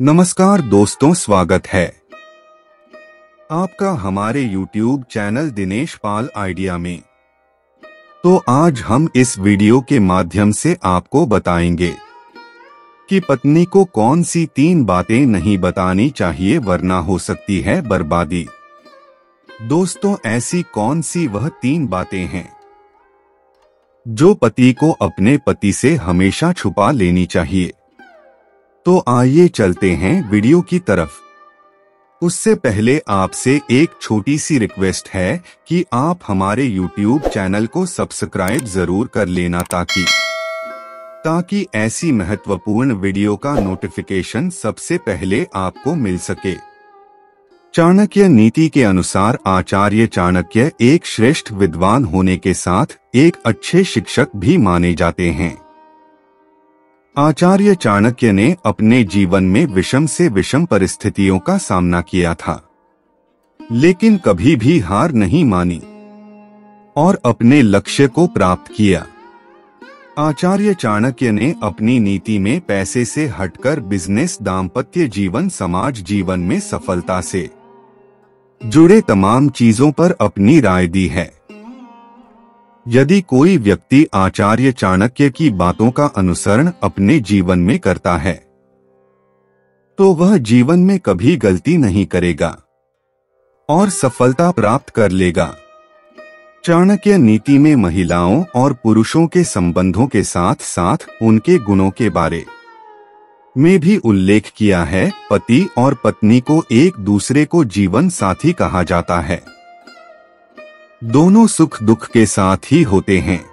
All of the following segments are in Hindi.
नमस्कार दोस्तों, स्वागत है आपका हमारे YouTube चैनल दिनेश पाल आइडिया में। तो आज हम इस वीडियो के माध्यम से आपको बताएंगे कि पत्नी को कौन सी 3 बातें नहीं बतानी चाहिए वरना हो सकती है बर्बादी। दोस्तों, ऐसी कौन सी वह 3 बातें हैं जो पति को अपने पति से हमेशा छुपा लेनी चाहिए? तो आइए चलते हैं वीडियो की तरफ। उससे पहले आपसे एक छोटी सी रिक्वेस्ट है कि आप हमारे YouTube चैनल को सब्सक्राइब जरूर कर लेना ताकि ऐसी महत्वपूर्ण वीडियो का नोटिफिकेशन सबसे पहले आपको मिल सके। चाणक्य नीति के अनुसार आचार्य चाणक्य एक श्रेष्ठ विद्वान होने के साथ एक अच्छे शिक्षक भी माने जाते हैं। आचार्य चाणक्य ने अपने जीवन में विषम से विषम परिस्थितियों का सामना किया था, लेकिन कभी भी हार नहीं मानी और अपने लक्ष्य को प्राप्त किया। आचार्य चाणक्य ने अपनी नीति में पैसे से हटकर बिजनेस, दाम्पत्य जीवन, समाज जीवन में सफलता से जुड़े तमाम चीजों पर अपनी राय दी है। यदि कोई व्यक्ति आचार्य चाणक्य की बातों का अनुसरण अपने जीवन में करता है तो वह जीवन में कभी गलती नहीं करेगा और सफलता प्राप्त कर लेगा। चाणक्य नीति में महिलाओं और पुरुषों के संबंधों के साथ साथ उनके गुणों के बारे में भी उल्लेख किया है। पति और पत्नी को एक दूसरे को जीवन साथी कहा जाता है। दोनों सुख दुख के साथ ही होते हैं।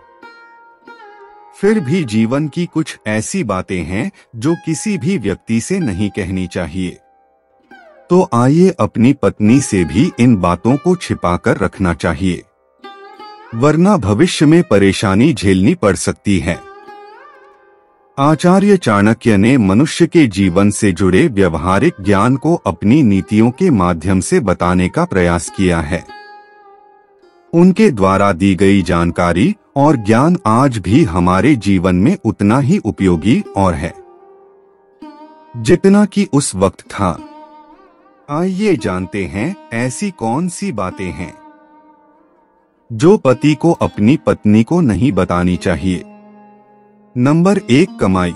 फिर भी जीवन की कुछ ऐसी बातें हैं जो किसी भी व्यक्ति से नहीं कहनी चाहिए। तो आइए अपनी पत्नी से भी इन बातों को छिपाकर रखना चाहिए, वरना भविष्य में परेशानी झेलनी पड़ सकती है। आचार्य चाणक्य ने मनुष्य के जीवन से जुड़े व्यवहारिक ज्ञान को अपनी नीतियों के माध्यम से बताने का प्रयास किया है। उनके द्वारा दी गई जानकारी और ज्ञान आज भी हमारे जीवन में उतना ही उपयोगी और है जितना कि उस वक्त था। आइए जानते हैं ऐसी कौन सी बातें हैं जो पति को अपनी पत्नी को नहीं बतानी चाहिए। नंबर 1, कमाई।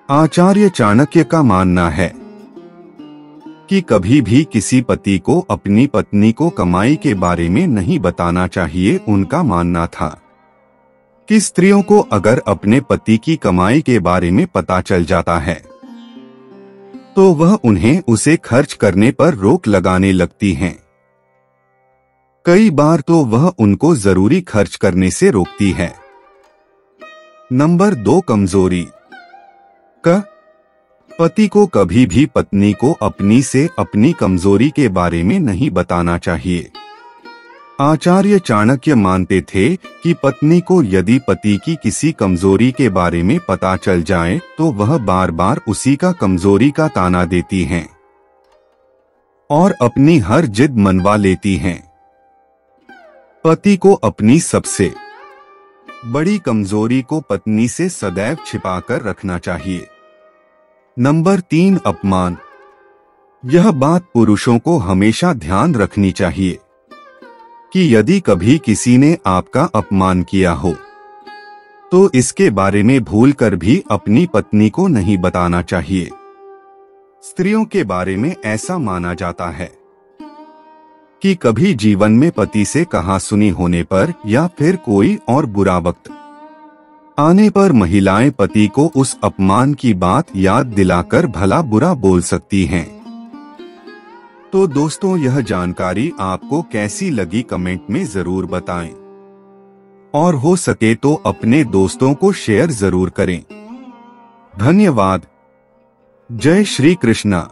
आचार्य चाणक्य का मानना है कि कभी भी किसी पति को अपनी पत्नी को कमाई के बारे में नहीं बताना चाहिए। उनका मानना था कि स्त्रियों को अगर अपने पति की कमाई के बारे में पता चल जाता है तो वह उन्हें उसे खर्च करने पर रोक लगाने लगती हैं। कई बार तो वह उनको जरूरी खर्च करने से रोकती है। नंबर 2, कमजोरी। पति को कभी भी पत्नी को अपनी कमजोरी के बारे में नहीं बताना चाहिए। आचार्य चाणक्य मानते थे कि पत्नी को यदि पति की किसी कमजोरी के बारे में पता चल जाए तो वह बार बार उसी का कमजोरी का ताना देती हैं और अपनी हर जिद मनवा लेती हैं। पति को अपनी सबसे बड़ी कमजोरी को पत्नी से सदैव छिपाकर रखना चाहिए। नंबर 3, अपमान। यह बात पुरुषों को हमेशा ध्यान रखनी चाहिए कि यदि कभी किसी ने आपका अपमान किया हो तो इसके बारे में भूलकर भी अपनी पत्नी को नहीं बताना चाहिए। स्त्रियों के बारे में ऐसा माना जाता है कि कभी जीवन में पति से कहा सुनी होने पर या फिर कोई और बुरा वक्त आने पर महिलाएं पति को उस अपमान की बात याद दिलाकर भला बुरा बोल सकती हैं। तो दोस्तों, यह जानकारी आपको कैसी लगी कमेंट में जरूर बताएं और हो सके तो अपने दोस्तों को शेयर जरूर करें। धन्यवाद। जय श्री कृष्णा।